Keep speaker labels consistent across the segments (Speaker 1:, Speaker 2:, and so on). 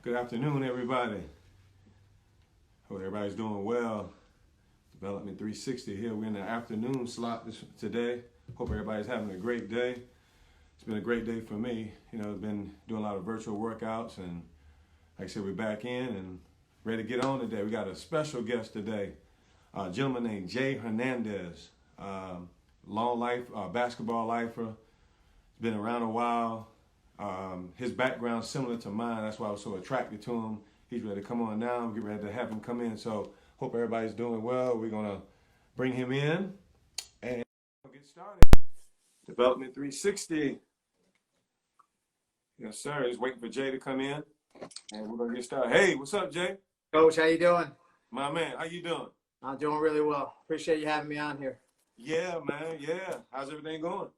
Speaker 1: Good afternoon, everybody. Hope everybody's doing well. Development 360 here. We're in the afternoon slot today. Hope everybody's having a great day. It's been a great day for me. I've been doing a lot of virtual workouts, and like I said, we're back in and ready to get on today. We got a special guest today, a gentleman named Jay Hernandez. Long life, basketball lifer. He's been around a while. His background's similar to mine. That's why I was so attracted to him. He's ready to come on now. I'm getting ready to have him come in. So hope everybody's doing well. We're going to bring him in and get started. Development 360. Yes, sir. Just waiting for Jay to come in, and we're going to get started. Hey, what's up, Jay?
Speaker 2: Coach, how you doing?
Speaker 1: My man, how you doing?
Speaker 2: I'm doing really well. Appreciate you having me on here.
Speaker 1: Yeah, man. Yeah. How's everything going?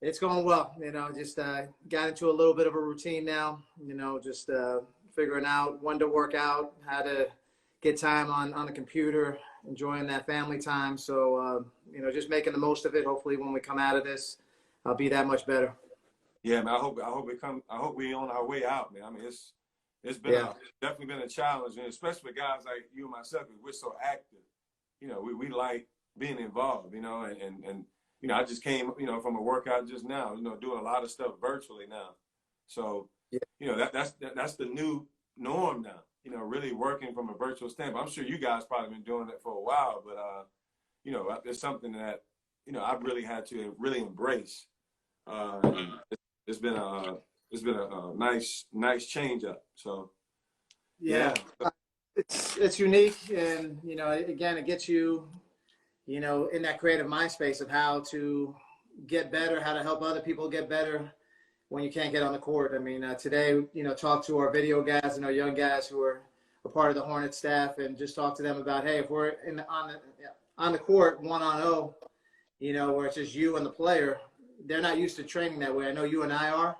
Speaker 2: It's going well. Just got into a little bit of a routine now. Just figuring out when to work out, how to get time on the computer, enjoying that family time. So, just making the most of it. Hopefully, when we come out of this, I'll be that much better.
Speaker 1: Yeah, man. I hope we on our way out, man. I mean, it's been it's definitely been a challenge, and especially for guys like you and myself, because we're so active. We like being involved. And I just came, from a workout just now, doing a lot of stuff virtually now. So, that's the new norm now, really working from a virtual standpoint. I'm sure you guys probably been doing it for a while, but, it's something that, I've really had to really embrace. It's been a nice change up. So,
Speaker 2: yeah. It's unique. And, again, it gets you, in that creative mind space of how to get better, how to help other people get better when you can't get on the court. I mean, today, talk to our video guys and our young guys who are a part of the Hornet staff, and just talk to them about, hey, if we're on the court 1-on-0, where it's just you and the player, they're not used to training that way. I know you and I are,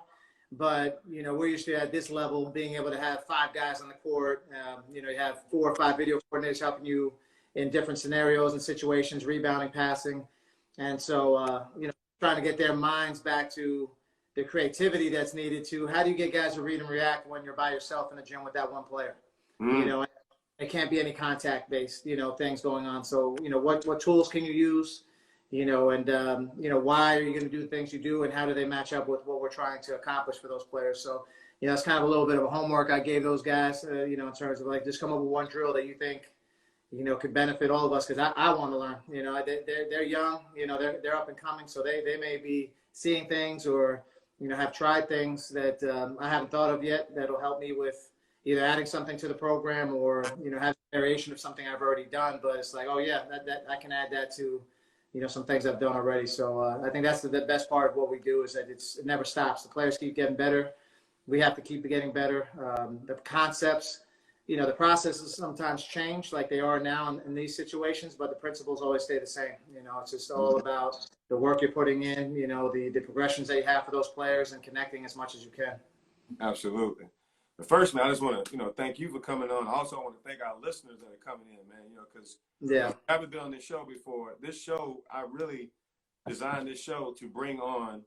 Speaker 2: but, we're used to at this level being able to have 5 guys on the court. You have 4 or 5 video coordinators helping you in different scenarios and situations, rebounding, passing. And so, trying to get their minds back to the creativity that's needed to, how do you get guys to read and react when you're by yourself in the gym with that one player? It can't be any contact based, things going on. So, what tools can you use, and, why are you going to do the things you do, and how do they match up with what we're trying to accomplish for those players? So, it's kind of a little bit of a homework I gave those guys, in terms of like, just come up with one drill that you think, could benefit all of us, because I want to learn. They're young, they're up and coming, so they may be seeing things or, have tried things that I haven't thought of yet that'll help me with either adding something to the program or, have a variation of something I've already done. But it's like, oh, yeah, that I can add that to, some things I've done already. So I think that's the best part of what we do, is that it never stops. The players keep getting better. We have to keep getting better. The concepts, the processes sometimes change like they are now in these situations, but the principles always stay the same. It's just all about the work you're putting in, the progressions that you have for those players, and connecting as much as you can.
Speaker 1: Absolutely. But first, man, I just want to, thank you for coming on. Also, I want to thank our listeners that are coming in, man, because I haven't been on this show before. This show, I really designed this show to bring on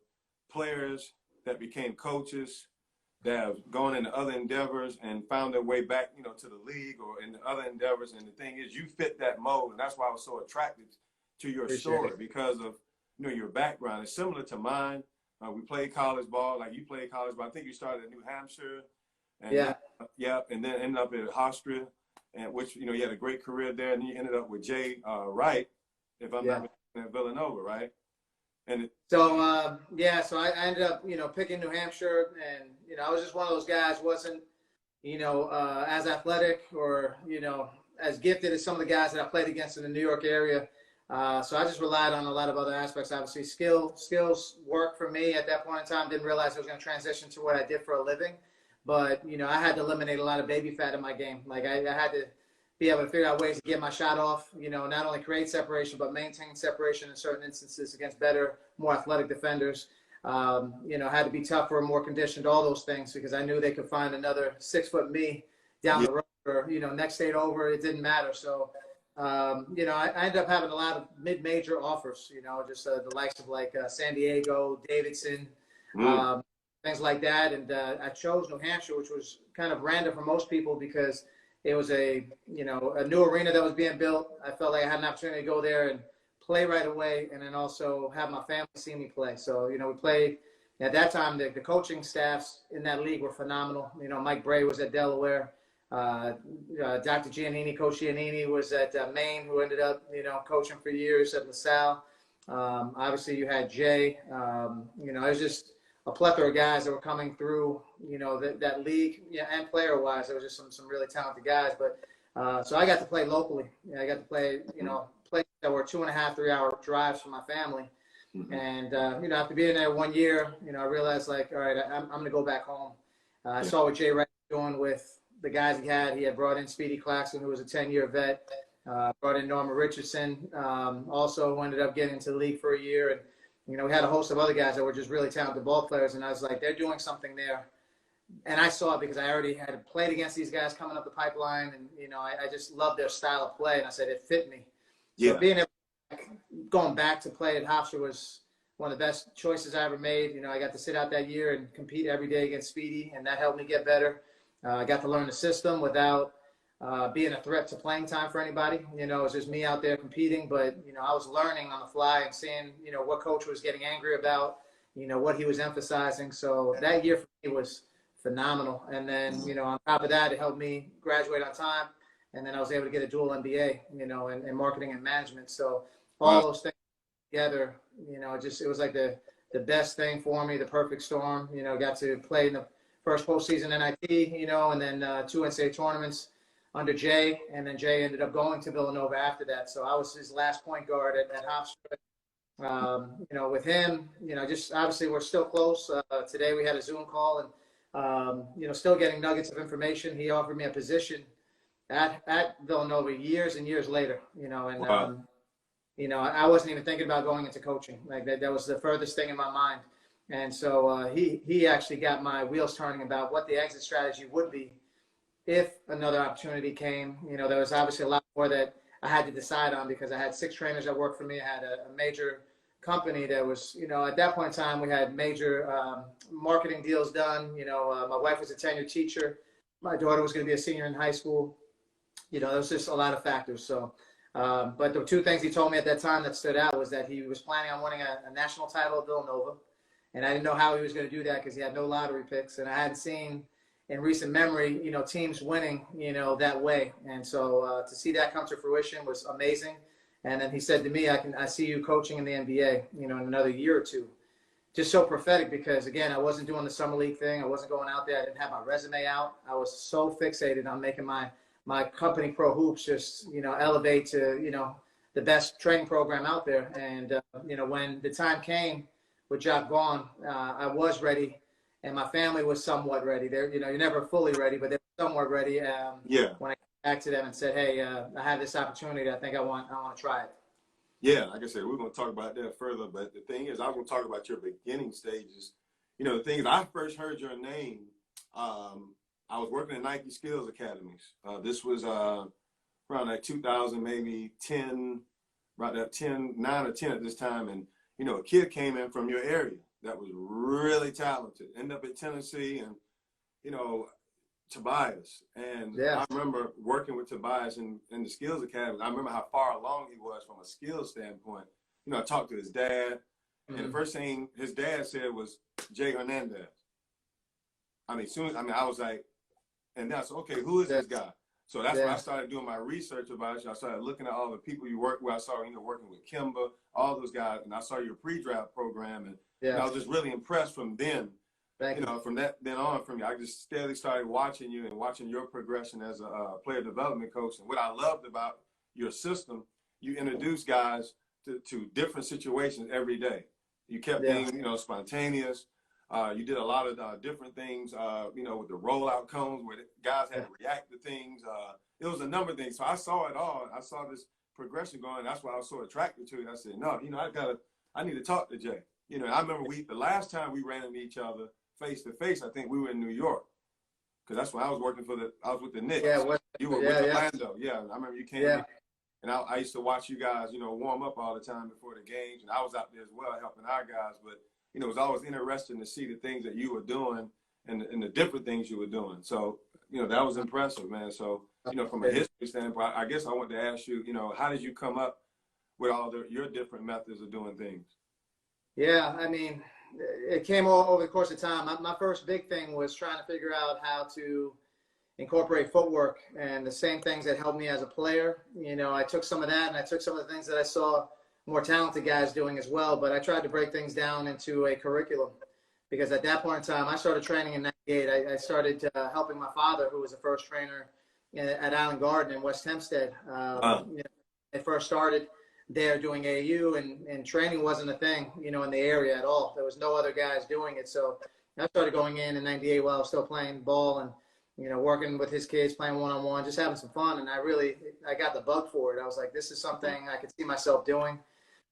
Speaker 1: players that became coaches, that have gone into other endeavors and found their way back, to the league or in the other endeavors. And the thing is, you fit that mold. And that's why I was so attracted to your story, because of, your background. It's similar to mine. We played college ball, like you played college ball. I think you started at New Hampshire. And and then ended up at Hofstra, and which, you had a great career there. And you ended up with Jay Wright, if I'm not mistaken, at Villanova, right? And
Speaker 2: so I ended up, picking New Hampshire, and, I was just one of those guys, wasn't, as athletic or, as gifted as some of the guys that I played against in the New York area. So I just relied on a lot of other aspects. Obviously, skills work for me at that point in time. Didn't realize I was going to transition to what I did for a living. But, I had to eliminate a lot of baby fat in my game. Like, I had to be able to figure out ways to get my shot off, not only create separation, but maintain separation in certain instances against better, more athletic defenders. Had to be tougher, more conditioned, all those things, because I knew they could find another 6-foot me down the road, or, next state over. It didn't matter. So, I ended up having a lot of mid-major offers, just the likes of like San Diego, Davidson, things like that. And I chose New Hampshire, which was kind of random for most people because it was a new arena that was being built. I felt like I had an opportunity to go there and play right away, and then also have my family see me play. So, we played at that time. The coaching staffs in that league were phenomenal. Mike Bray was at Delaware. Dr. Giannini, Coach Giannini was at Maine, who ended up, coaching for years at LaSalle. Obviously, you had Jay. It was just a plethora of guys that were coming through, that league, and player-wise, there was just some really talented guys. But so I got to play locally. I got to play, places that were 2.5, 3 hour drives from my family. Mm-hmm. And, after being there 1 year, I realized, like, all right, I'm going to go back home. I saw what Jay Wright was doing with the guys he had. He had brought in Speedy Claxton, who was a 10-year vet, brought in Norman Richardson, also ended up getting into the league for a year. And, we had a host of other guys that were just really talented ball players. And I was like, they're doing something there. And I saw it because I already had played against these guys coming up the pipeline. And, I just loved their style of play. And I said, it fit me. So being able, going back to play at Hofstra was one of the best choices I ever made. I got to sit out that year and compete every day against Speedy, and that helped me get better. I got to learn the system without being a threat to playing time for anybody. It was just me out there competing, but, I was learning on the fly and seeing, what coach was getting angry about, what he was emphasizing. So that year for me was phenomenal. And then, on top of that, it helped me graduate on time. And then I was able to get a dual MBA, in marketing and management. So all those things together, it was like the best thing for me, the perfect storm. Got to play in the first postseason NIT, and then 2 NCAA tournaments under Jay, and then Jay ended up going to Villanova after that. So I was his last point guard at Hofstra. With him, just obviously we're still close. Today we had a Zoom call, and still getting nuggets of information. He offered me a position at Villanova years and years later. I wasn't even thinking about going into coaching. Like that was the furthest thing in my mind. And so he actually got my wheels turning about what the exit strategy would be if another opportunity came. There was obviously a lot more that I had to decide on because I had 6 trainers that worked for me. I had a major company that was, at that point in time, we had major marketing deals done. My wife was a tenured teacher. My daughter was going to be a senior in high school. There was just a lot of factors. So, but the 2 things he told me at that time that stood out was that he was planning on winning a national title at Villanova. And I didn't know how he was going to do that because he had no lottery picks. And I hadn't seen in recent memory, teams winning, that way. And so to see that come to fruition was amazing. And then he said to me, I see you coaching in the NBA, in another year or 2. Just so prophetic because, again, I wasn't doing the summer league thing. I wasn't going out there. I didn't have my resume out. I was so fixated on making my company Pro Hoops just, elevate to, the best training program out there. And, when the time came with Jock Vaughn, I was ready. And my family was somewhat ready. You're never fully ready, but they were somewhat ready. When I came back to them and said, "Hey, I have this opportunity. I think I want to try it."
Speaker 1: Yeah, like I said, we're going to talk about that further. But the thing is, I'm going to talk about your beginning stages. The thing is, I first heard your name. I was working at Nike Skills Academies. This was around like 2000, maybe 10, right at 9 or 10 at this time, and a kid came in from your area that was really talented, ended up at Tennessee, and, Tobias. And I remember working with Tobias in the Skills Academy. I remember how far along he was from a skills standpoint. I talked to his dad, and the first thing his dad said was Jay Hernandez. I was like, and that's okay, who is this guy? So that's when I started doing my research about you. I started looking at all the people you work with. I saw, working with Kimba, all those guys, and I saw your pre-draft program, and I was just really impressed from then. From then on, I just steadily started watching you and watching your progression as a player development coach. And what I loved about your system, you introduced guys to different situations every day. You kept being, spontaneous. You did a lot of different things, with the rollout cones where guys had to react to things. It was a number of things. So I saw it all. I saw this progression going. That's why I was so attracted to it. I said, no, I need to talk to Jay. I remember the last time we ran into each other face to face, I think we were in New York. Because that's when I was I was with the Knicks. You were with Orlando. Yeah, I remember you came in. And I used to watch you guys, warm up all the time before the games. And I was out there as well helping our guys. But you know, it was always interesting to see the things that you were doing and the different things you were doing. So, you know, that was impressive, man. So, you know, from a history standpoint, I guess I want to ask you, you know, how did you come up with all your different methods of doing things?
Speaker 2: Yeah, I mean, it came all over the course of time. My first big thing was trying to figure out how to incorporate footwork and the same things that helped me as a player. You know, I took some of that and I took some of the things that I saw more talented guys doing as well, but I tried to break things down into a curriculum because at that point in time, I started training in '98. I started helping my father, who was the first trainer at Island Garden in West Hempstead. You know, I first started there doing AAU, and training wasn't a thing, you know, in the area at all. There was no other guys doing it. So I started going in '98 while I was still playing ball and, you know, working with his kids, playing one-on-one, just having some fun. And I got the bug for it. I was like, this is something I could see myself doing.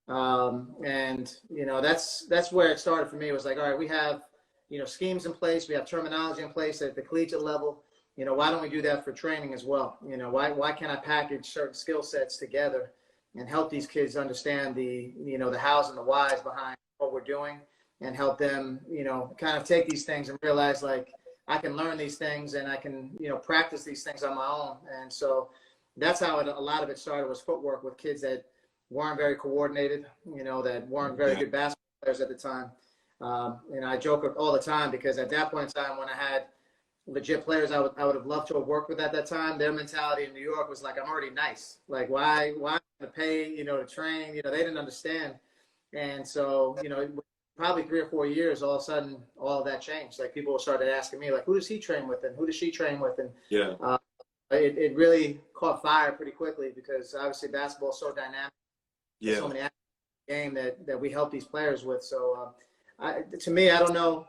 Speaker 2: And, you know, that's where it started for me. It was like, all right, we have, you know, schemes in place. We have terminology in place at the collegiate level. You know, why don't we do that for training as well? You know, why can't I package certain skill sets together and help these kids understand the, you know, the hows and the whys behind what we're doing, and help them, you know, kind of take these things and realize, like, I can learn these things and I can, you know, practice these things on my own. And so that's how a lot of it started, was footwork with kids that weren't very coordinated, you know, that weren't very good basketball players at the time. And I joke all the time because at that point in time, when I had legit players I would have loved to have worked with at that time, their mentality in New York was like, I'm already nice. Like, why to pay, you know, to train? You know, they didn't understand. And so, you know, probably 3 or 4 years, all of a sudden, all of that changed. Like, people started asking me, like, who does he train with and who does she train with? And it really caught fire pretty quickly because obviously basketball is so dynamic. Yeah. So many aspects of the game that we help these players with. So to me, I don't know.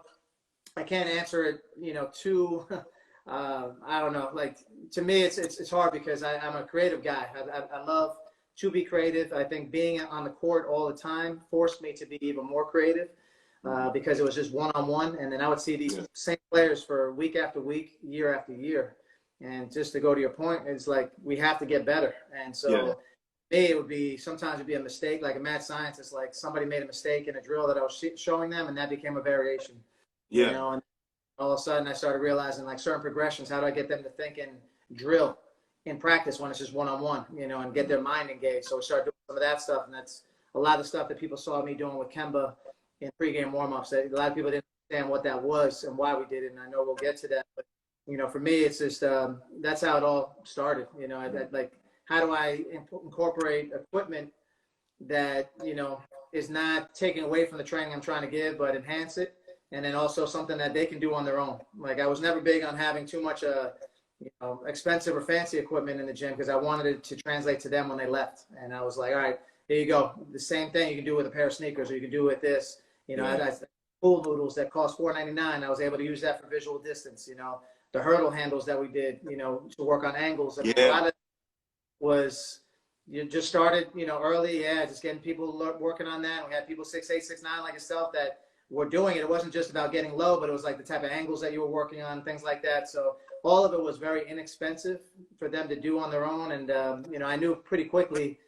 Speaker 2: I can't answer it, you know, too, I don't know. Like, to me, it's hard because I'm a creative guy. I love to be creative. I think being on the court all the time forced me to be even more creative because it was just one-on-one. And then I would see these same players for week after week, year after year. And just to go to your point, it's like, we have to get better. And so me, it would be, sometimes it'd be a mistake. Like a mad scientist, like somebody made a mistake in a drill that I was showing them, and that became a variation. You know, and all of a sudden I started realizing, like, certain progressions, how do I get them to think and drill in practice when it's just one-on-one, you know, and get their mind engaged. So we started doing some of that stuff, and that's a lot of the stuff that people saw me doing with Kemba in pregame warm-ups. A lot of people didn't understand what that was and why we did it, and I know we'll get to that. But, you know, for me, it's just that's how it all started. You know, like, how do I incorporate equipment that, you know, is not taking away from the training I'm trying to give, but enhance it. And then also something that they can do on their own. Like, I was never big on having too much, you know, expensive or fancy equipment in the gym because I wanted it to translate to them when they left. And I was like, all right, here you go. The same thing you can do with a pair of sneakers, or you can do with this. You know, I pool noodles that cost $4.99. I was able to use that for visual distance. You know, the hurdle handles that we did, you know, to work on angles. I mean, a lot of it was, you just started, you know, early. Just getting people working on that. We had people 6'8", 6'9" like yourself that were doing it. It wasn't just about getting low, but it was like the type of angles that you were working on, things like that. So all of it was very inexpensive for them to do on their own. And, you know, I knew pretty quickly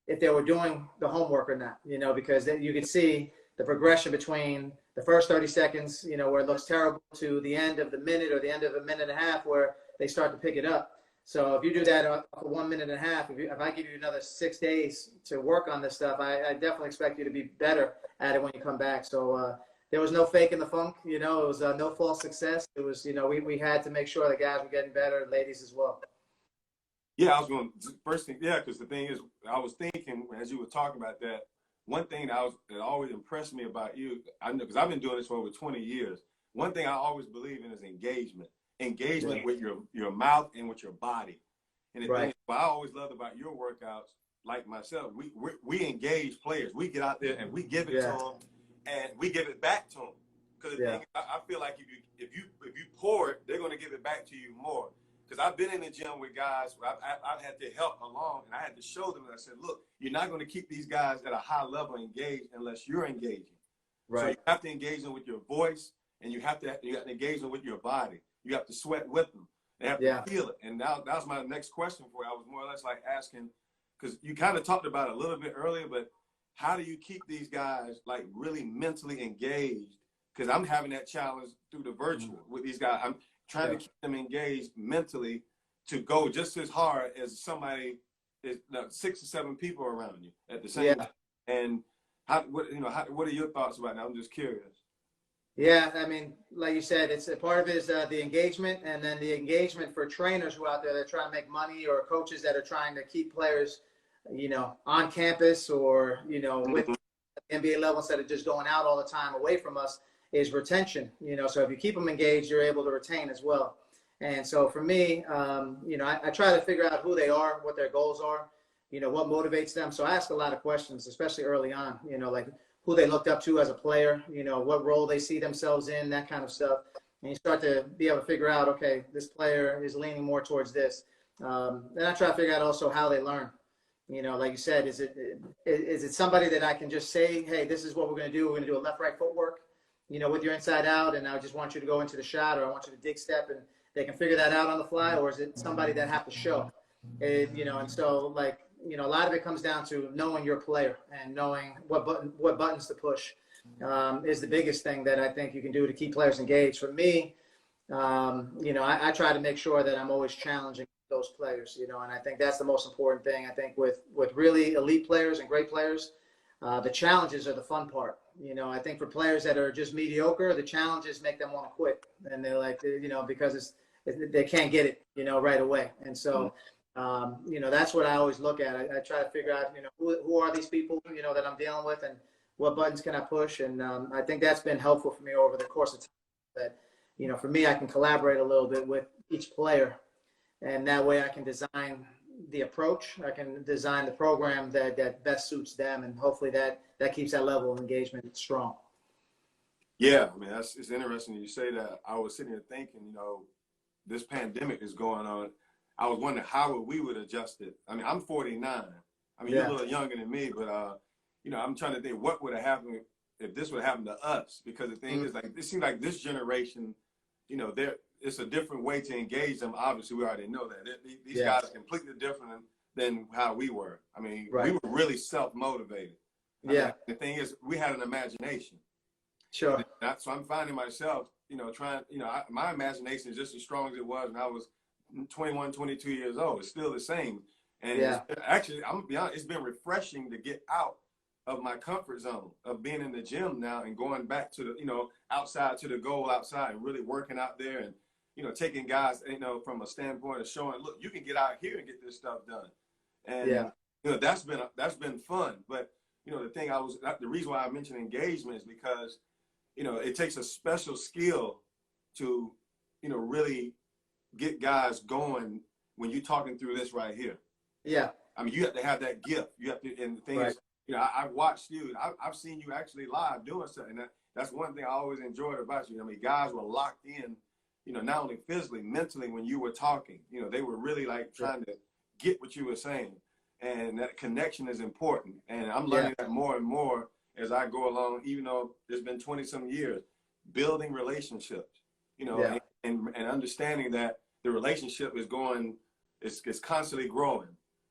Speaker 2: if they were doing the homework or not, you know, because you could see the progression between the first 30 seconds, you know, where it looks terrible, to the end of the minute or the end of a minute and a half where they start to pick it up. So if you do that for 1 minute and a half, if I give you another 6 days to work on this stuff, I definitely expect you to be better at it when you come back. So, there was no fake in the funk, you know, it was no false success. It was, you know, we had to make sure the guys were getting better, and ladies as well.
Speaker 1: Yeah, I was going to, first thing, because the thing is, I was thinking as you were talking about that, one thing that always impressed me about you, I know, because I've been doing this for over 20 years, one thing I always believe in is engagement with your mouth and with your body. And the thing is, what I always loved about your workouts, like myself, we engage players. We get out there and we give it to them. And we give it back to them, because the thing, I feel like if you pour it, they're going to give it back to you more. Because I've been in the gym with guys where I've had to help along, and I had to show them. And I said, look, you're not going to keep these guys at a high level engaged unless you're engaging. So you have to engage them with your voice, and you have to engage them with your body. You have to sweat with them. They have to feel it. And now that was my next question for you. I was more or less like asking, because you kind of talked about it a little bit earlier, but how do you keep these guys like really mentally engaged? Because I'm having that challenge through the virtual with these guys. I'm trying to keep them engaged mentally to go just as hard as somebody is 6 or 7 people around you at the same time. And what are your thoughts about that? I'm just curious.
Speaker 2: Yeah, I mean, like you said, it's a part of it is the engagement, and then the engagement for trainers who are out there that are trying to make money, or coaches that are trying to keep players, on campus, or with NBA level instead of just going out all the time away from us, is retention. So if you keep them engaged, you're able to retain as well. And so for me, I try to figure out who they are, what their goals are, what motivates them. So I ask a lot of questions, especially early on, like who they looked up to as a player, what role they see themselves in, that kind of stuff. And you start to be able to figure out, okay, this player is leaning more towards this. Then I try to figure out also how they learn. Like you said, is it somebody that I can just say, hey, this is what we're going to do. We're going to do a left-right footwork, with your inside out, and I just want you to go into the shot, or I want you to dig step, and they can figure that out on the fly, or is it somebody that have to show? And so like, a lot of it comes down to knowing your player and knowing what buttons to push is the biggest thing that I think you can do to keep players engaged. For me, I try to make sure that I'm always challenging those players, and I think that's the most important thing. I think with really elite players and great players, the challenges are the fun part. I think for players that are just mediocre, the challenges make them want to quit, and they're like, because they can't get it, right away. And so, that's what I always look at. I try to figure out, who are these people, that I'm dealing with, and what buttons can I push. And I think that's been helpful for me over the course of time, that, for me, I can collaborate a little bit with each player, and that way I can design the approach. I can design the program that best suits them, and hopefully that keeps that level of engagement strong.
Speaker 1: Yeah, I mean, it's interesting you say that. I was sitting here thinking, this pandemic is going on. I was wondering how we would adjust it. I mean, I'm 49. I mean, you're a little younger than me, but I'm trying to think what would have happened if this would happen to us. Because the thing is, like, it seems like this generation, it's a different way to engage them. Obviously, we already know that these guys are completely different than how we were. I mean, we were really self-motivated. I mean, the thing is, we had an imagination.
Speaker 2: Sure.
Speaker 1: So I'm finding myself, trying. My imagination is just as strong as it was when I was 21, 22 years old. It's still the same. And actually, I'm gonna be honest, it's been refreshing to get out of my comfort zone of being in the gym now and going back to the, outside to the goal outside and really working out there and, taking guys, from a standpoint of showing, look, you can get out here and get this stuff done. And, that's been fun. But, the reason why I mentioned engagement is because, it takes a special skill to, really get guys going when you're talking through this right here. Yeah. I mean, you have to have that gift. You have to, and the thing is, I've watched you. I've seen you actually live doing something. That's one thing I always enjoyed about you. I mean, guys were locked in, not only physically, mentally when you were talking. They were really like trying to get what you were saying. And that connection is important. And I'm learning that more and more as I go along, even though it's been 20-some years, building relationships, and understanding that the relationship is it's constantly growing.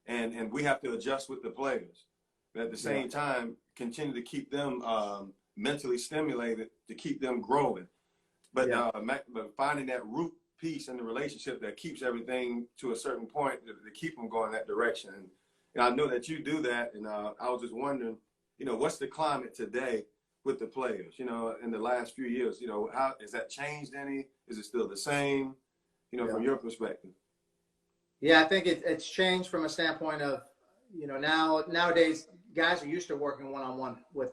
Speaker 1: And we have to adjust with the players. But at the same time, continue to keep them mentally stimulated to keep them growing. But finding that root piece in the relationship that keeps everything to a certain point to keep them going that direction. And I know that you do that. And I was just wondering, what's the climate today with the players, in the last few years? How has that changed any? Is it still the same, from your perspective?
Speaker 2: Yeah, I think it's changed from a standpoint of, nowadays guys are used to working one-on-one with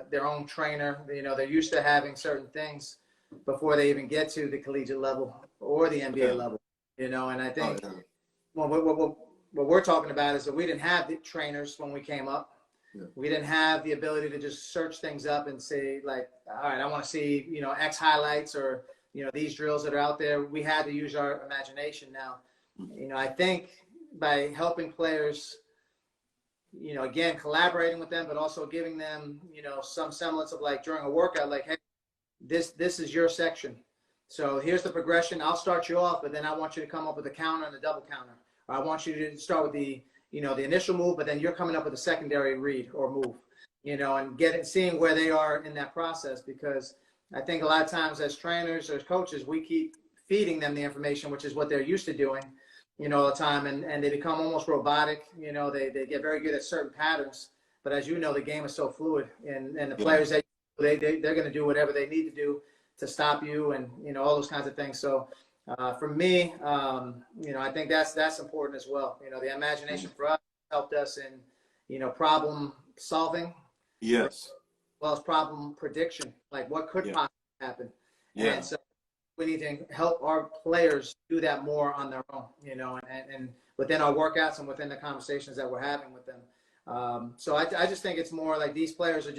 Speaker 2: their own trainer. They're used to having certain things before they even get to the collegiate level or the NBA level, and I think what we're talking about is that we didn't have the trainers when we came up. We didn't have the ability to just search things up and say, like, all right, I want to see, X highlights or, these drills that are out there. We had to use our imagination. Now, I think by helping players, again, collaborating with them, but also giving them, some semblance of, like, during a workout, like, hey, this is your section. So here's the progression. I'll start you off, but then I want you to come up with a counter and a double counter. Or I want you to start with the, the initial move, but then you're coming up with a secondary read or move. and seeing where they are in that process, because I think a lot of times as trainers or as coaches, we keep feeding them the information, which is what they're used to doing, all the time. And they become almost robotic. They get very good at certain patterns. But as you know, the game is so fluid, and the players, they're going to do whatever they need to do to stop you, and, all those kinds of things. So for me, I think that's important as well. The imagination for us helped us in, problem solving.
Speaker 1: Yes.
Speaker 2: As well as problem prediction, like what could possibly happen.
Speaker 1: Yeah.
Speaker 2: And so we need to help our players do that more on their own, and within our workouts and within the conversations that we're having with them. So I just think it's more like these players are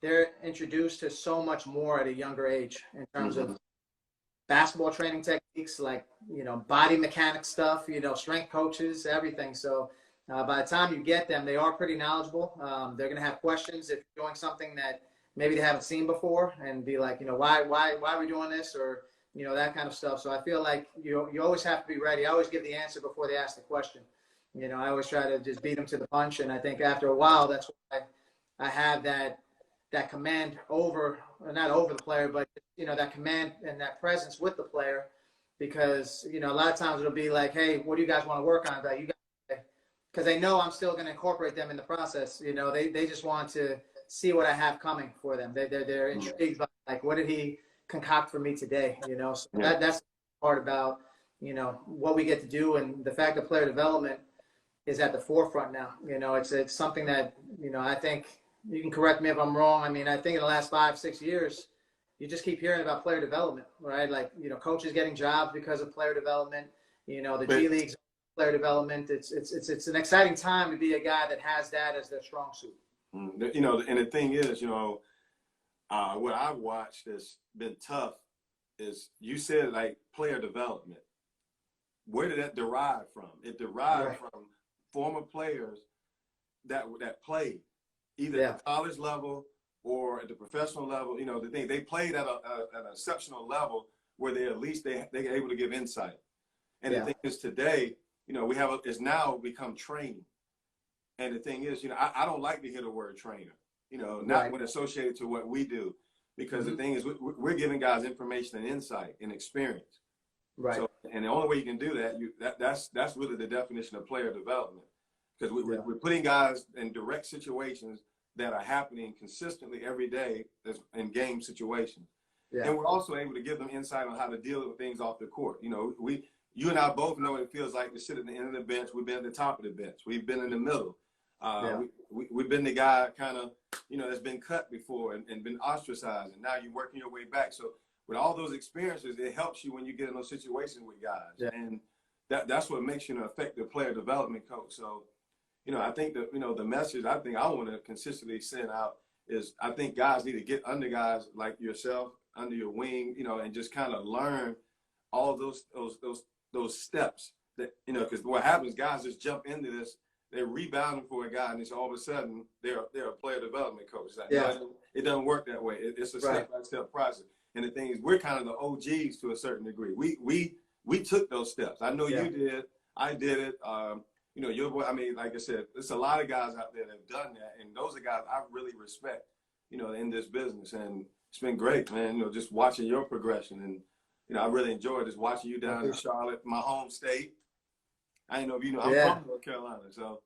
Speaker 2: they're introduced to so much more at a younger age in terms of basketball training techniques, like, body mechanics stuff, strength coaches, everything. So by the time you get them, they are pretty knowledgeable. They're going to have questions if you're doing something that maybe they haven't seen before, and be like, why are we doing this, or, that kind of stuff. So I feel like you always have to be ready. I always give the answer before they ask the question. I always try to just beat them to the punch. And I think after a while, that's why I have that command not over the player, but, that command and that presence with the player, because, a lot of times it'll be like, hey, what do you guys want to work on? That you guys, because they know I'm still going to incorporate them in the process. They just want to see what I have coming for them. They're intrigued by, like, what did he concoct for me today? So that's the part about, what we get to do, and the fact that player development is at the forefront now. It's something that, I think, you can correct me if I'm wrong. I mean, I think in the last 5-6 years, you just keep hearing about player development, right? Like, coaches getting jobs because of player development, the G League's player development. It's an exciting time to be a guy that has that as their strong suit.
Speaker 1: And the thing is, what I've watched that's been tough is, you said, like, player development. Where did that derive from? It derived from former players that played either at the college level or at the professional level. The thing, they played at an exceptional level where they at least they're able to give insight. And the thing is, today, it's now become training. And the thing is, I don't like to hear the word trainer, not when associated to what we do, because the thing is, we're giving guys information and insight and experience. Right. So, and the only way you can do that, that's really the definition of player development, because we're putting guys in direct situations that are happening consistently every day in game situations. Yeah. And we're also able to give them insight on how to deal with things off the court. You and I both know what it feels like to sit at the end of the bench. We've been at the top of the bench. We've been in the middle. We've been the guy kind of, that's been cut before and been ostracized, and now you're working your way back. So with all those experiences, it helps you when you get in those situations with guys. Yeah. And that's what makes you an effective player development coach. So, I think that, the message I think I want to consistently send out is, I think guys need to get under guys like yourself, under your wing, and just kind of learn all those steps that, because what happens, guys just jump into this, they're rebounding for a guy, and it's all of a sudden they're a player development coach. Like, it doesn't work that way. It's a step-by-step process. And the thing is, we're kind of the OGs to a certain degree. We took those steps. I know you did. I did it. Your boy, I mean, like I said, there's a lot of guys out there that have done that, and those are guys I really respect, in this business. And it's been great, man, just watching your progression. And, I really enjoyed just watching you down in Charlotte, my home state. I didn't know if you know, I'm from North Carolina, so.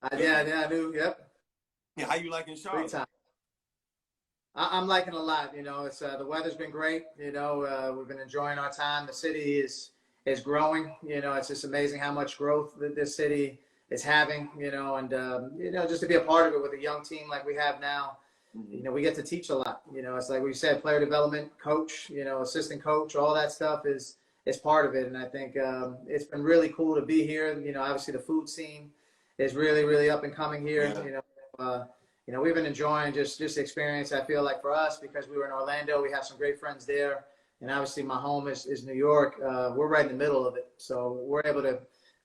Speaker 2: I do, yep.
Speaker 1: Yeah, how you liking Charlotte?
Speaker 2: I'm liking it a lot. It's the weather's been great. We've been enjoying our time. The city is growing. It's just amazing how much growth that this city is having. And just to be a part of it with a young team like we have now. We get to teach a lot. It's like we said, player development, coach, assistant coach, all that stuff is part of it. And I think it's been really cool to be here. Obviously the food scene is really, really up and coming here. Yeah. We've been enjoying just the experience. I feel like for us, because we were in Orlando, we have some great friends there. And obviously my home is New York. We're right in the middle of it. So we're able to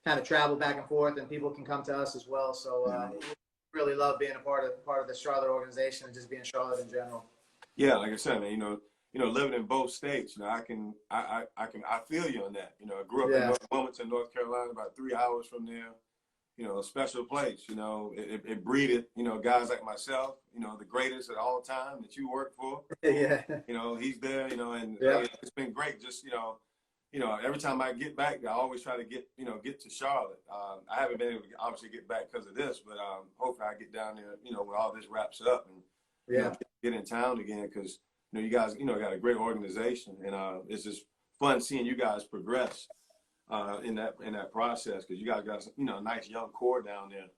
Speaker 2: kind of travel back and forth, and people can come to us as well. So really love being a part of the Charlotte organization and just being Charlotte in general. Yeah,
Speaker 1: like I said, man, living in both states, I feel you on that. I grew up in Wilmington, North Carolina, about 3 hours from there. a special place. It breeded, guys like myself, the greatest at all time that you work for.
Speaker 2: Yeah.
Speaker 1: He's there, and
Speaker 2: Yeah.
Speaker 1: it's been great. Just, every time I get back, I always try to get to Charlotte. I haven't been able to obviously get back because of this, but hopefully I get down there, when all this wraps up and get in town again, because you guys, got a great organization, and it's just fun seeing you guys progress in that process, because you guys got a nice young core down there,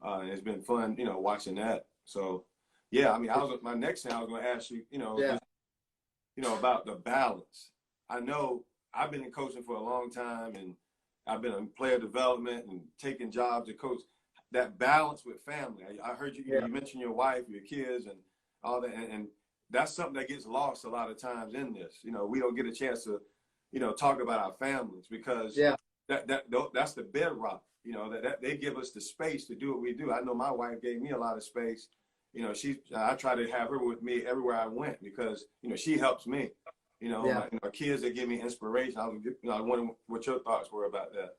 Speaker 1: and it's been fun, watching that. So yeah, I mean, my next thing I was going to ask you, just, about the balance. I know I've been in coaching for a long time, and I've been in player development and taking jobs to coach. That balance with family. I heard you, you mentioned your wife, your kids, and all that, and that's something that gets lost a lot of times in this. We don't get a chance to, talk about our families, because that's the bedrock. That they give us the space to do what we do. I know my wife gave me a lot of space. I try to have her with me everywhere I went, because she helps me. My kids, they give me inspiration. I wonder what your thoughts were about that.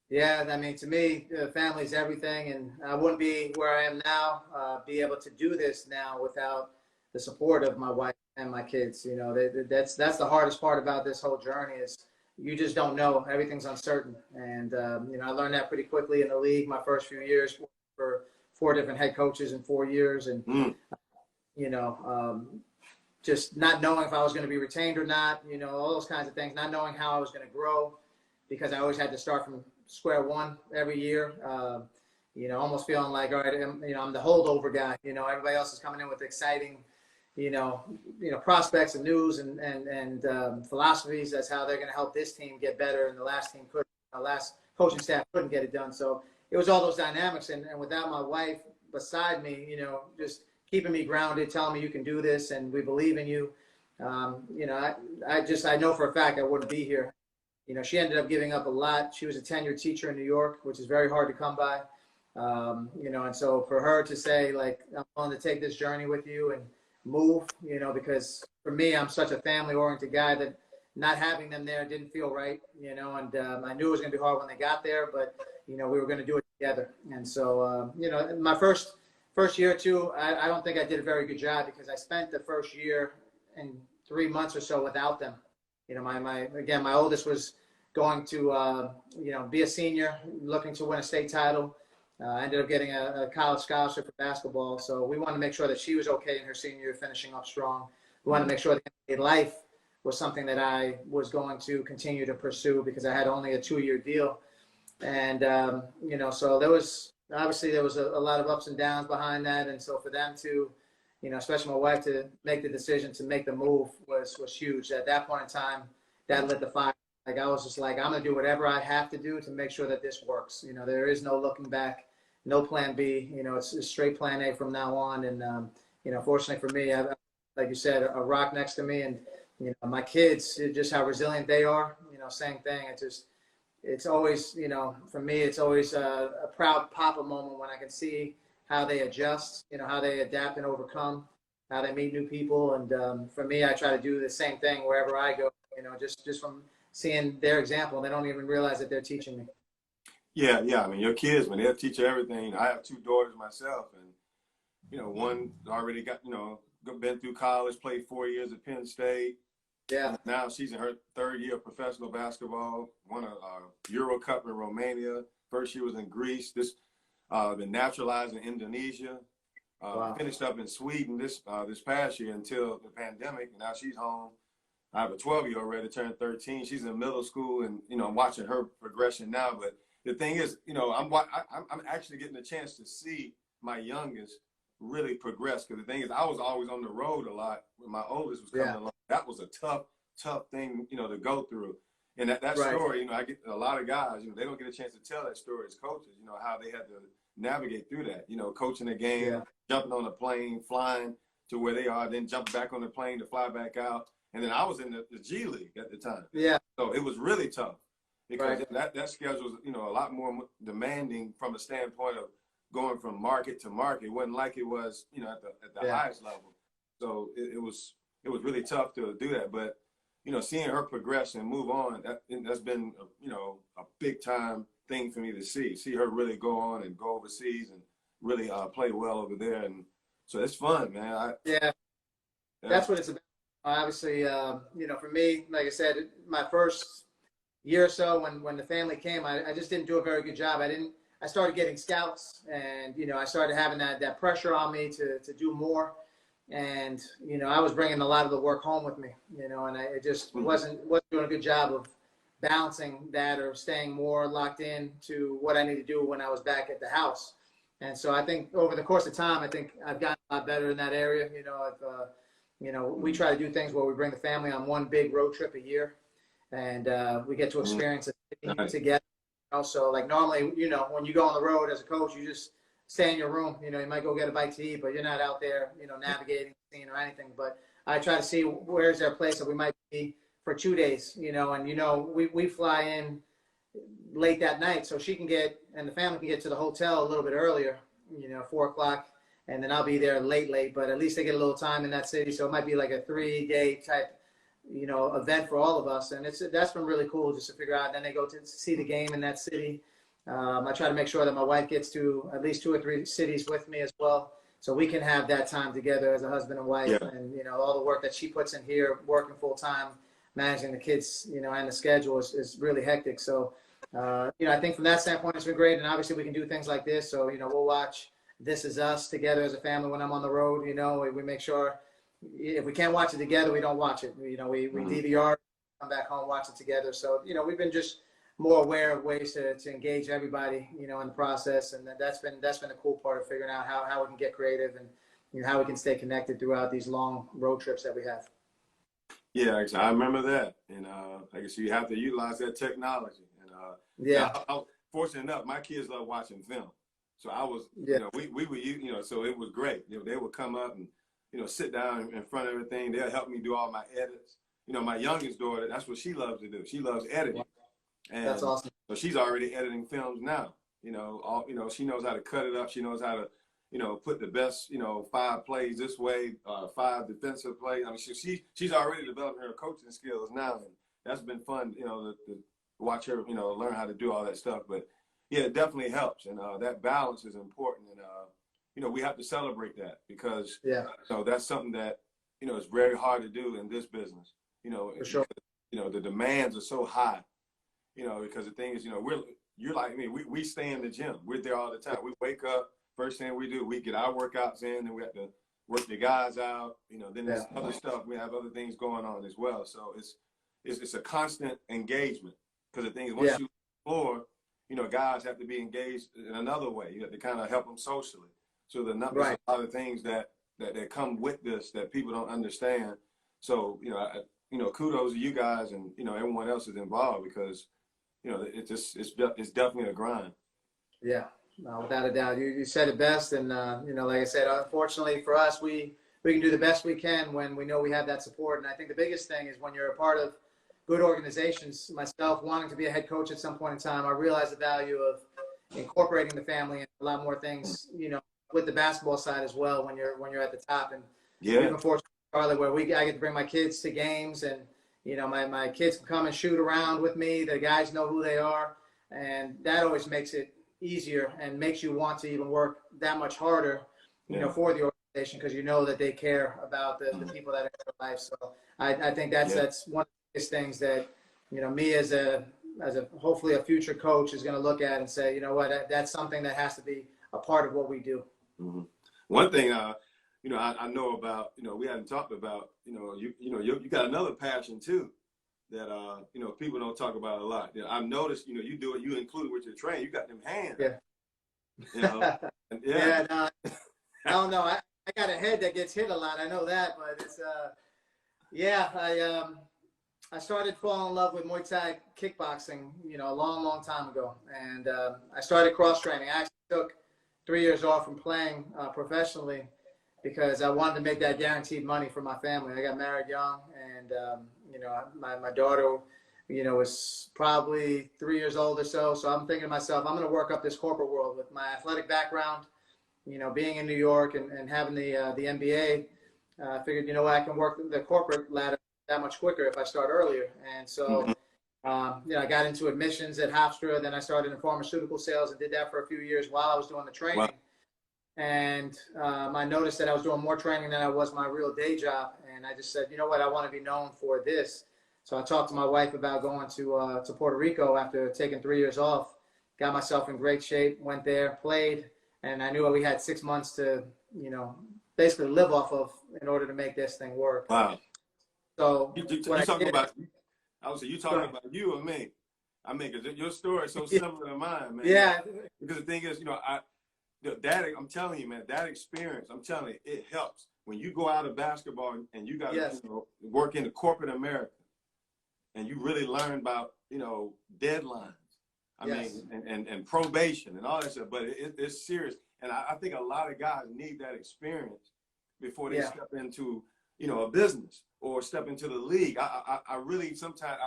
Speaker 2: Yeah, I mean, to me, family's everything, and I wouldn't be where I am now, be able to do this now without the support of my wife and my kids. That's the hardest part about this whole journey, is you just don't know. Everything's uncertain, and I learned that pretty quickly in the league. My first few years, for 4 different head coaches in 4 years, and just not knowing if I was going to be retained or not. All those kinds of things. Not knowing how I was going to grow, because I always had to start from square one every year. Almost feeling like, all right, I'm the holdover guy. Everybody else is coming in with exciting, prospects and news and philosophies. That's how they're going to help this team get better, and the last team couldn't. The last coaching staff couldn't get it done. So it was all those dynamics, and without my wife beside me, just keeping me grounded, telling me you can do this, and we believe in you. I know for a fact I wouldn't be here. She ended up giving up a lot. She was a tenured teacher in New York, which is very hard to come by. And so for her to say, like, I'm willing to take this journey with you and move, because for me, I'm such a family-oriented guy that not having them there didn't feel right, and I knew it was going to be hard when they got there, but, we were going to do it together. And so, my first year or two, I don't think I did a very good job, because I spent the first year and 3 months or so without them. My oldest was going to, be a senior, looking to win a state title. I ended up getting a college scholarship for basketball. So we wanted to make sure that she was okay in her senior year, finishing up strong. We wanted to make sure that life was something that I was going to continue to pursue, because I had only a 2-year deal. And, so there was a lot of ups and downs behind that. And so for them to, especially my wife, to make the decision to make the move was huge. At that point in time, that lit the fire. Like, I was just like, I'm going to do whatever I have to do to make sure that this works. There is no looking back, no plan B. It's a straight plan A from now on. And, fortunately for me, like you said, a rock next to me, and, my kids, just how resilient they are, same thing. It's always, for me, it's always a proud papa moment when I can see how they adjust, how they adapt and overcome, how they meet new people. And for me, I try to do the same thing wherever I go, just from seeing their example. They don't even realize that they're teaching me.
Speaker 1: Yeah. I mean, your kids, man, they'll teach you everything. I have 2 daughters myself, and, one already got, been through college, played 4 years at Penn State.
Speaker 2: Yeah.
Speaker 1: Now she's in her 3rd year of professional basketball, won a Euro Cup in Romania. First year was in Greece. Been naturalized in Indonesia.
Speaker 2: Wow.
Speaker 1: Finished up in Sweden this past year until the pandemic, and now she's home. I have a 12-year-old ready to turn 13. She's in middle school, and I'm watching her progression now. But the thing is, I'm actually getting a chance to see my youngest really progress. Because the thing is, I was always on the road a lot when my oldest was coming along. That was a tough thing, to go through. And that story, I get a lot of guys, they don't get a chance to tell that story as coaches, how they had to navigate through that, coaching a game, jumping on a plane, flying to where they are, then jumping back on the plane to fly back out. And then I was in the G League at the time. Yeah. So it was really tough, because that schedule was, a lot more demanding from a standpoint of going from market to market. It wasn't like it was, at the highest level. So it was really tough to do that. But seeing her progress and move on, that's been, a big time thing for me to see her really go on and go overseas and really play well over there. And so it's fun, man.
Speaker 2: Yeah, that's what it's about. Obviously, for me, like I said, my first year or so when the family came, I just didn't do a very good job. I started getting scouts, and, I started having that pressure on me to do more. And, I was bringing a lot of the work home with me, and I just wasn't doing a good job of balancing that or staying more locked in to what I need to do when I was back at the house. And so I think over the course of time, I think I've gotten a lot better in that area. We try to do things where we bring the family on one big road trip a year, and we get to experience it together. Also, like normally, when you go on the road as a coach, you just stay in your room. You might go get a bite to eat, but you're not out there, navigating the scene or anything. But I try to see where's there a place that we might be for 2 days, and we fly in late that night, so she can get, and the family can get to the hotel a little bit earlier, 4 o'clock, and then I'll be there late, but at least they get a little time in that city. So it might be like a 3-day type, event for all of us. And that's been really cool just to figure out. And then they go to see the game in that city. I try to make sure that my wife gets to at least 2 or 3 cities with me as well, so we can have that time together as a husband and wife. Yeah. And, all the work that she puts in here, working full time, managing the kids, and the schedule is really hectic. So, I think from that standpoint, it's been great. And obviously we can do things like this. So, we'll watch This Is Us together as a family when I'm on the road. We make sure if we can't watch it together, we don't watch it. We DVR, come back home, watch it together. So, we've been just more aware of ways to engage everybody, in the process. And that's been the cool part of figuring out how we can get creative and how we can stay connected throughout these long road trips that we have.
Speaker 1: Yeah, I remember that. And I guess you have to utilize that technology. And I fortunate enough, my kids love watching film. So I was, we were, so it was great. They would come up and, sit down in front of everything. They'll help me do all my edits. My youngest daughter, that's what she loves to do. She loves editing. And
Speaker 2: that's awesome.
Speaker 1: So she's already editing films now. She knows how to cut it up. She knows how to, put the best, 5 plays this way, 5 defensive plays. I mean, she's already developing her coaching skills now, and that's been fun, to watch her, learn how to do all that stuff. But yeah, it definitely helps, and that balance is important, and we have to celebrate that because that's something that it's very hard to do in this business.
Speaker 2: For sure.
Speaker 1: Because, the demands are so high. Because the thing is, you're like me. We stay in the gym. We're there all the time. We wake up. First thing we do, we get our workouts in, and we have to work the guys out. Then there's other stuff. We have other things going on as well. So it's a constant engagement. Because the thing is, once you explore, guys have to be engaged in another way. You have to kind of help them socially. So there's a lot of things that come with this that people don't understand. So kudos to you guys and everyone else is involved because it's definitely a grind. Yeah.
Speaker 2: No, without a doubt. You said it best. And, like I said, unfortunately for us, we can do the best we can when we know we have that support. And I think the biggest thing is when you're a part of good organizations, myself wanting to be a head coach at some point in time, I realized the value of incorporating the family and a lot more things, with the basketball side as well when you're at the top. And even fortunate, Charlotte, where I get to bring my kids to games and, my kids can come and shoot around with me. The guys know who they are. And that always makes it easier and makes you want to even work that much harder, for the organization because that they care about the people that are in their life. So I think that's one of the biggest things that, me as a hopefully a future coach is going to look at and say, that's something that has to be a part of what we do.
Speaker 1: Mm-hmm. One thing, I know about, we hadn't talked about, you got another passion too that, people don't talk about a lot. I've noticed, you do it, you include with your training, you got them hands.
Speaker 2: Yeah. No, I don't know. I got a head that gets hit a lot. I know that, but it's, I started falling in love with Muay Thai kickboxing, a long, long time ago. And I started cross training. I actually took 3 years off from playing professionally because I wanted to make that guaranteed money for my family. I got married young and, my daughter, was probably 3 years old or so. So I'm thinking to myself, I'm going to work up this corporate world with my athletic background, being in New York and having the MBA. I figured, I can work the corporate ladder that much quicker if I start earlier. And so, I got into admissions at Hofstra. Then I started in pharmaceutical sales and did that for a few years while I was doing the training.
Speaker 1: Wow.
Speaker 2: And I noticed that I was doing more training than I was my real day job. And I just said, you know what, I want to be known for this. So I talked to my wife about going to Puerto Rico after taking 3 years off. Got myself in great shape, went there, played, and I knew we had 6 months to, basically live off of in order to make this thing work.
Speaker 1: Wow.
Speaker 2: So
Speaker 1: you talking about, I would say you talking about you or me. I mean, because your story is so similar to mine, man.
Speaker 2: Yeah.
Speaker 1: Because the thing is, I'm telling you, man, that experience, I'm telling you, it helps. When you go out of basketball and you got to work in the corporate America and you really learn about, deadlines. I mean, and probation and all that stuff, but it's serious. And I think a lot of guys need that experience before they step into, a business or step into the league. I really, sometimes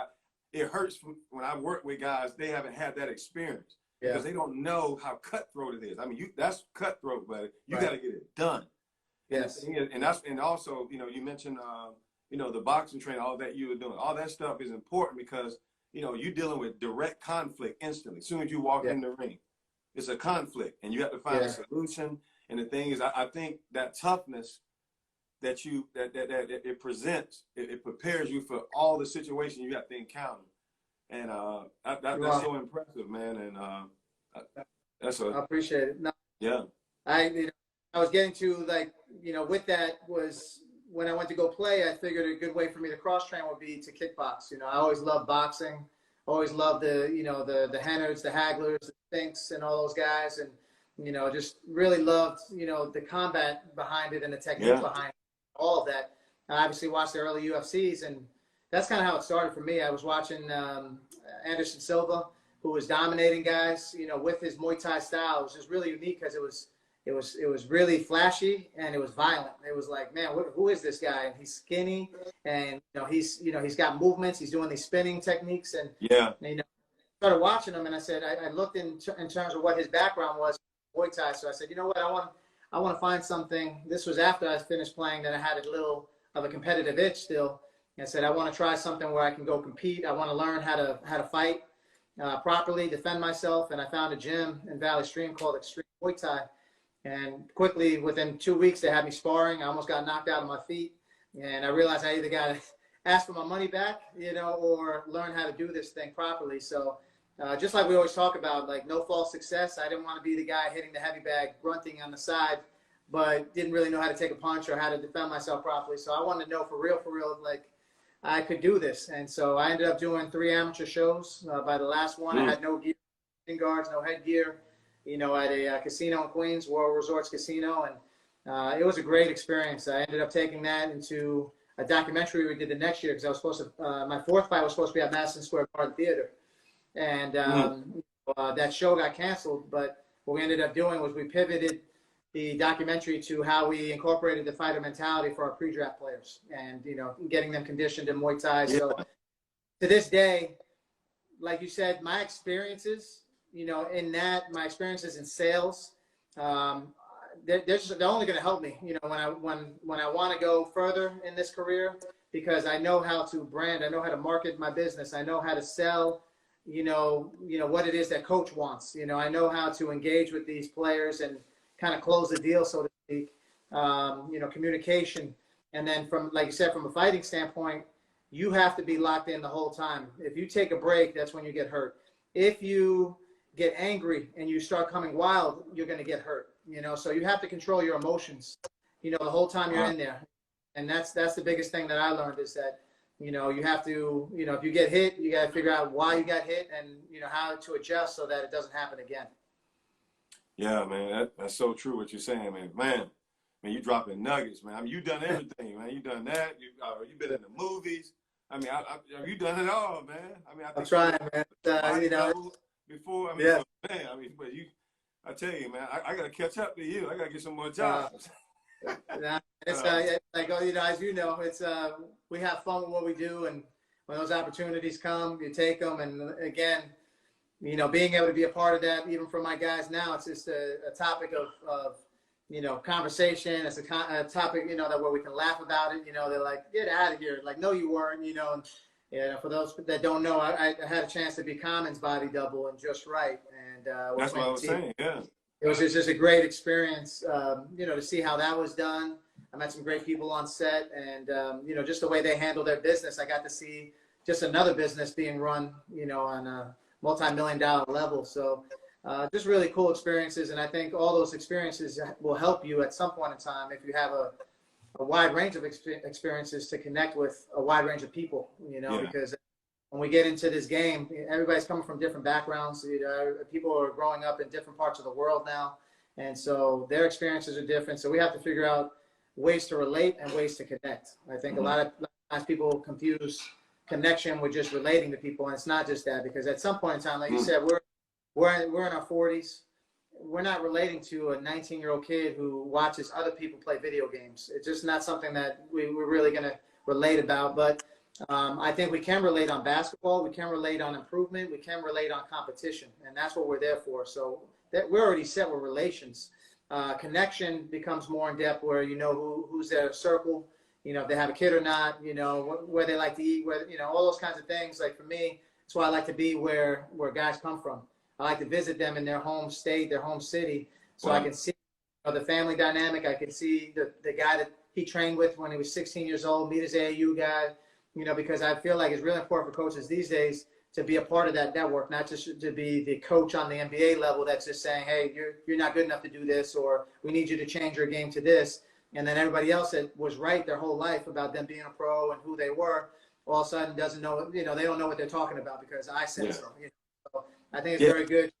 Speaker 1: it hurts when I work with guys, they haven't had that experience because they don't know how cutthroat it is. I mean, that's cutthroat, but you got to get it done.
Speaker 2: Yes.
Speaker 1: And also, you mentioned, the boxing training, all that you were doing, all that stuff is important because, you're dealing with direct conflict instantly. As soon as you walk in the ring, it's a conflict and you have to find a solution. And the thing is, I think that toughness that it presents, it prepares you for all the situations you have to encounter. And that's so impressive, man. And I
Speaker 2: appreciate it. No,
Speaker 1: yeah.
Speaker 2: I was getting to with that was when I went to go play, I figured a good way for me to cross train would be to kickbox. I always loved boxing, always loved the Hennards, the Haglers, the Finks, and all those guys, and just really loved the combat behind it and the technique behind it, all of that. I obviously watched the early UFCs, and that's kind of how it started for me. I was watching Anderson Silva, who was dominating guys, with his Muay Thai style. It was just really unique because it was really flashy and it was violent. It was like, man, who is this guy? And he's skinny and he's got movements. He's doing these spinning techniques and started watching him. And I said, I looked in terms of what his background was, Muay Thai. So I said, you know what, I want to find something. This was after I finished playing that I had a little of a competitive itch still. And I said, I want to try something where I can go compete. I want to learn how to fight properly, defend myself. And I found a gym in Valley Stream called Extreme Muay Thai. And quickly, within 2 weeks, they had me sparring. I almost got knocked out of my feet. And I realized I either got to ask for my money back, or learn how to do this thing properly. So just like we always talk about, no false success. I didn't want to be the guy hitting the heavy bag, grunting on the side, but didn't really know how to take a punch or how to defend myself properly. So I wanted to know for real, I could do this. And so I ended up doing 3 amateur shows. By the last one, I had no gear, guards, no headgear. At a casino in Queens, World Resorts Casino. And it was a great experience. I ended up taking that into a documentary we did the next year because I was supposed to, my 4th fight was supposed to be at Madison Square Garden Theater. And that show got canceled. But what we ended up doing was we pivoted the documentary to how we incorporated the fighter mentality for our pre-draft players and, getting them conditioned in Muay Thai. So to this day, like you said, my experiences, in that, my experiences in sales, they're only going to help me, when I want to go further in this career, because I know how to brand, I know how to market my business, I know how to sell, what it is that coach wants, I know how to engage with these players and kind of close the deal, so to speak, communication. And then from, like you said, from a fighting standpoint, you have to be locked in the whole time. If you take a break, that's when you get hurt. If you get angry and you start coming wild, you're going to get hurt, so you have to control your emotions, the whole time you're in there. And that's the biggest thing that I learned is that, you have to, if you get hit, you got to figure out why you got hit and, how to adjust so that it doesn't happen again. Yeah,
Speaker 1: man, that's so true what you're saying, man. Man, you dropping nuggets, man. I mean, you done everything, man. You done that. You've been in the movies. I mean, you done it all, man. I mean,
Speaker 2: I'm trying, man.
Speaker 1: Before, man, but I tell you, man, I got to catch up to you. I got to get some more jobs.
Speaker 2: It's as you know, it's we have fun with what we do, and when those opportunities come, you take them. And again, being able to be a part of that, even for my guys now, it's just a topic of conversation. It's a topic, that where we can laugh about it. They're like, get out of here. Like, no, you weren't, and for those that don't know, I had a chance to be Common's body double and Just Right. And
Speaker 1: that's what I was saying, yeah.
Speaker 2: It was just a great experience, to see how that was done. I met some great people on set, and, just the way they handle their business. I got to see just another business being run, on a multi-million-dollar level. So just really cool experiences. And I think all those experiences will help you at some point in time if you have a wide range of experiences to connect with a wide range of people, because when we get into this game, everybody's coming from different backgrounds. People are growing up in different parts of the world now. And so their experiences are different. So we have to figure out ways to relate and ways to connect. I think a lot of times people confuse connection with just relating to people. And it's not just that, because at some point in time, like you said, we're in our 40s. We're not relating to a 19-year-old kid who watches other people play video games. It's just not something that we're really going to relate about. But I think we can relate on basketball. We can relate on improvement. We can relate on competition. And that's what we're there for. So we're already set with relations. Connection becomes more in depth where who's their circle, if they have a kid or not, where they like to eat, all those kinds of things. Like for me, that's why I like to be where guys come from. I like to visit them in their home state, their home city, so I can see the family dynamic. I can see the guy that he trained with when he was 16 years old, meet his AAU guy, because I feel like it's really important for coaches these days to be a part of that network, not just to be the coach on the NBA level that's just saying, hey, you're not good enough to do this, or we need you to change your game to this. And then everybody else that was right their whole life about them being a pro and who they were, all of a sudden doesn't know, they don't know what they're talking about because I said so. So I think it's very good to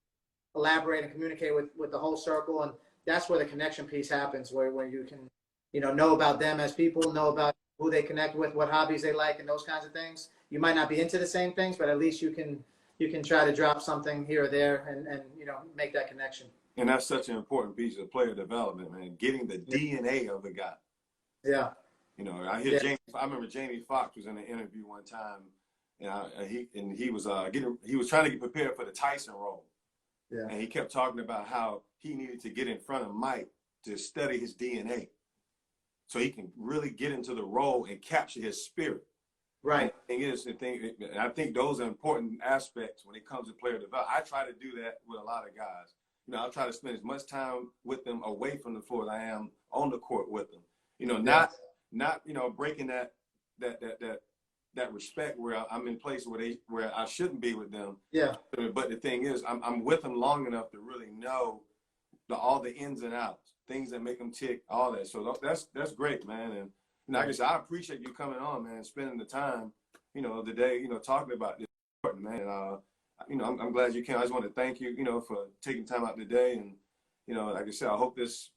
Speaker 2: collaborate and communicate with the whole circle. And that's where the connection piece happens, where you can, know about them as people, know about who they connect with, what hobbies they like, and those kinds of things. You might not be into the same things, but at least you can try to drop something here or there and make that connection.
Speaker 1: And that's such an important piece of player development, man. Getting the DNA of the guy.
Speaker 2: Yeah.
Speaker 1: I remember Jamie Foxx was in an interview one time, and he was trying to get prepared for the Tyson role. Yeah. And he kept talking about how he needed to get in front of Mike to study his DNA, so he can really get into the role and capture his spirit. Right. And I think those are important aspects when it comes to player development. I try to do that with a lot of guys. I'll try to spend as much time with them away from the floor as I am on the court with them. Not breaking that respect where I'm in places where I shouldn't be with them. Yeah. But the thing is, I'm with them long enough to really know all the ins and outs, things that make them tick, all that. So that's great, man. And like I said, I appreciate you coming on, man, spending the time, today, talking about this, man. I'm glad you came. I just want to thank you, for taking time out today. And, like I said, I hope this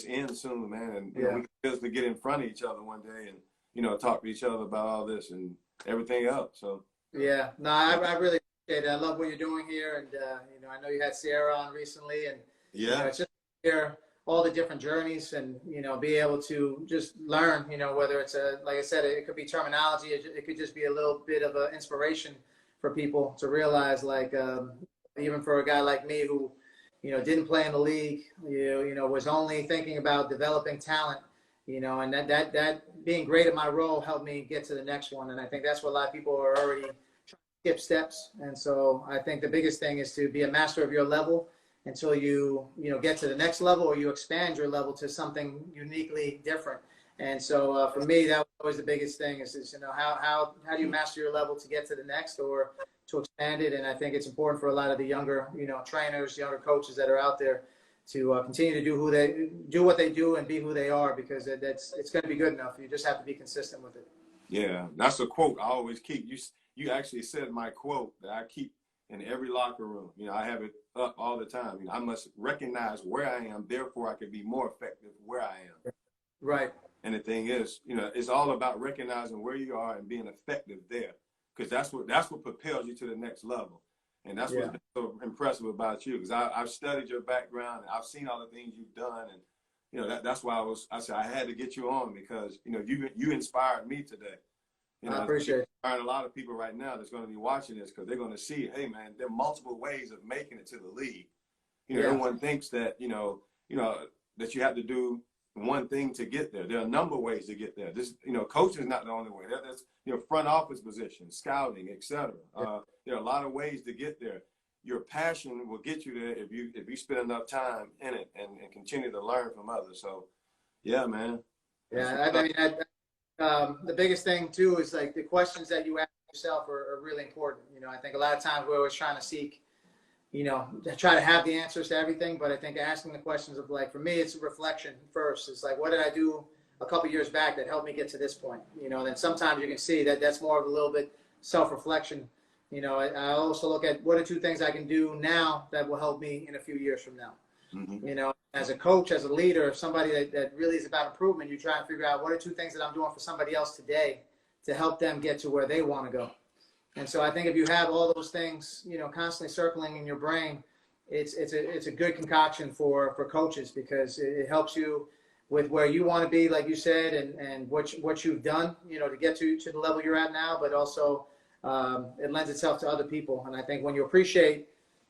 Speaker 1: ends soon, man. And we can just get in front of each other one day and, talk to each other about all this and everything else. So. Yeah, no, I really appreciate it. I love what you're doing here. And, I know you had Sierra on recently. And, it's just hear all the different journeys and, be able to just learn, whether it's like I said, it could be terminology. It could just be a little bit of an inspiration for people to realize, like, even for a guy like me who, didn't play in the league, was only thinking about developing talent, and that being great at my role helped me get to the next one. And I think that's what a lot of people are already trying to skip steps. And so I think the biggest thing is to be a master of your level until you get to the next level, or you expand your level to something uniquely different. And so for me, that was always the biggest thing is how do you master your level to get to the next or to expand it? And I think it's important for a lot of the younger, trainers, younger coaches that are out there to continue to do what they do and be who they are, because it's going to be good enough. You just have to be consistent with it. Yeah, that's a quote I always keep. You actually said my quote that I keep in every locker room. I have it up all the time. I must recognize where I am, therefore I can be more effective where I am. Right. And the thing is, it's all about recognizing where you are and being effective there, because that's what propels you to the next level. And that's what's been so impressive about you, because I've studied your background and I've seen all the things you've done, and that's why I said I had to get you on, because you inspired me today. I appreciate it. Inspiring a lot of people right now that's going to be watching this, because they're going to see, hey man, there are multiple ways of making it to the league. Everyone thinks that that you have to do one thing to get there. There are a number of ways to get there. This, coaching is not the only way. That's, front office position, scouting, etc. There are a lot of ways to get there. Your passion will get you there if you spend enough time in it and continue to learn from others. So, yeah, man.
Speaker 2: Yeah, the biggest thing too is like the questions that you ask yourself are really important. I think a lot of times we're always trying to seek, try to have the answers to everything, but I think asking the questions of, like, for me, it's a reflection first. It's like, what did I do a couple years back that helped me get to this point? Then sometimes you can see that that's more of a little bit self-reflection. I also look at what are 2 things I can do now that will help me in a few years from now. Mm-hmm. As a coach, as a leader, somebody that really is about improvement, you try and figure out what are 2 things that I'm doing for somebody else today to help them get to where they want to go. And so I think if you have all those things, constantly circling in your brain, it's a good concoction for coaches, because it helps you with where you want to be, like you said, and what you've done, to get to the level you're at now, but also it lends itself to other people. And I think when you appreciate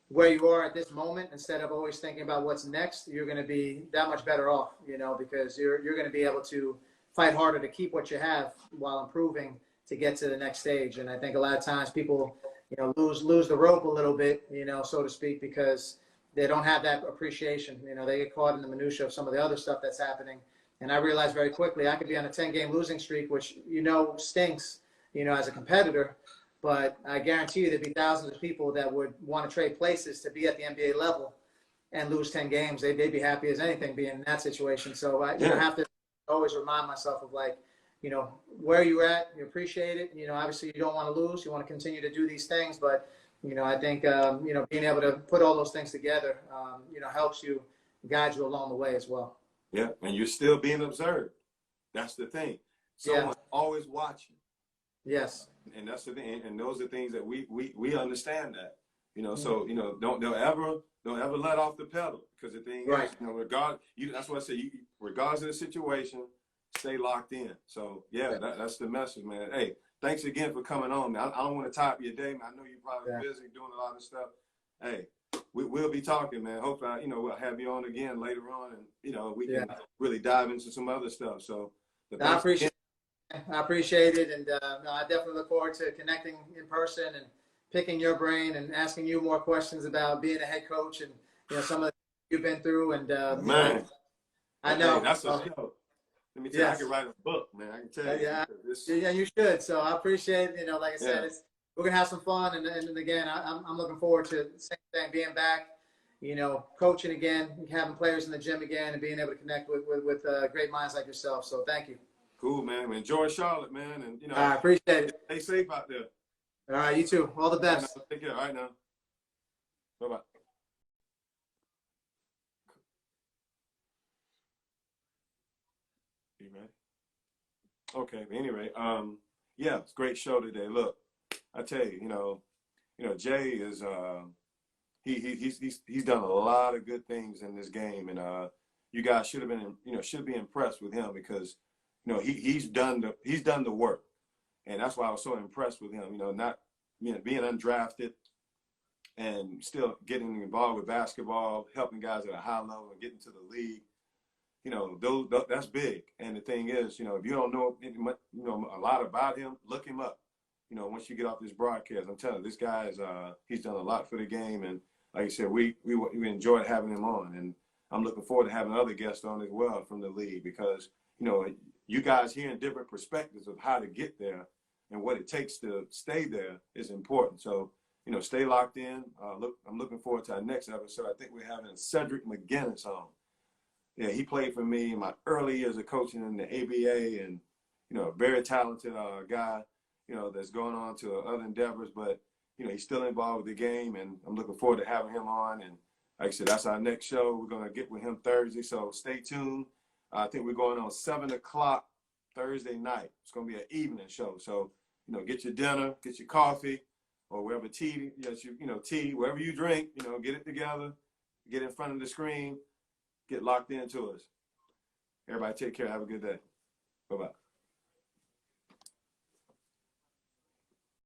Speaker 2: where you are at this moment, instead of always thinking about what's next, you're going to be that much better off, because you're going to be able to fight harder to keep what you have while improving to get to the next stage. And I think a lot of times people, lose the rope a little bit, so to speak, because they don't have that appreciation. They get caught in the minutia of some of the other stuff that's happening. And I realized very quickly I could be on a 10-game losing streak, which, stinks, as a competitor. But I guarantee you there'd be thousands of people that would want to trade places to be at the NBA level and lose 10 games. They'd be happy as anything being in that situation. So I have to always remind myself of, like, where you're at, you appreciate it. Obviously you don't want to lose. You want to continue to do these things. But, I think, being able to put all those things together, helps you, guide you along the way as well.
Speaker 1: Yeah, and you're still being observed. That's the thing. Someone's always watching.
Speaker 2: Yes.
Speaker 1: And that's the thing. And those are things that we understand that, so, don't ever let off the pedal, because the thing is, that's what I say, regardless of the situation, stay locked in. So yeah, that's the message, man. Hey, thanks again for coming on, man. I don't want to tie up your day, man. I know you're probably busy doing a lot of stuff. Hey, we'll be talking, man. Hopefully, we'll have you on again later on, and we can really dive into some other stuff. So
Speaker 2: I appreciate it, and I definitely look forward to connecting in person and picking your brain and asking you more questions about being a head coach and some of the things you've been through. And
Speaker 1: man,
Speaker 2: I know
Speaker 1: that's a show. Let me tell you, I can write a book, man. I can tell you.
Speaker 2: Yeah, you should. So I appreciate it. Like I said, we're gonna have some fun, and again, I'm looking forward to the same thing, being back, coaching again, having players in the gym again, and being able to connect with great minds like yourself. So thank you.
Speaker 1: Cool, man. Enjoy Charlotte, man, and
Speaker 2: I appreciate it.
Speaker 1: Stay safe out there.
Speaker 2: All right, you too. All the best.
Speaker 1: Take care. All right now. Bye bye. You ready? Okay. Anyway, it's a great show today. Look, I tell you, Jay is he's done a lot of good things in this game, and you guys should have been should be impressed with him, because he's done the work, and that's why I was so impressed with him. Not being undrafted and still getting involved with basketball, helping guys at a high level and getting to the league. That's big. And the thing is, if you don't know a lot about him, look him up. Once you get off this broadcast, I'm telling you, this guy is he's done a lot for the game, and like I said, we enjoyed having him on, and I'm looking forward to having other guests on as well from the league, because you guys hearing different perspectives of how to get there and what it takes to stay there is important. So stay locked in. I'm looking forward to our next episode. I think we're having Cedric McGinnis on. Yeah, he played for me in my early years of coaching in the ABA, and a very talented guy, that's going on to other endeavors, but he's still involved with the game, and I'm looking forward to having him on. And like I said, that's our next show. We're going to get with him Thursday, so stay tuned. I think we're going on 7 o'clock Thursday night. It's going to be an evening show, so get your dinner, get your coffee, or wherever tea, tea, wherever you drink, get it together, get in front of the screen, get locked into us. Everybody take care. Have a good day. Bye-bye.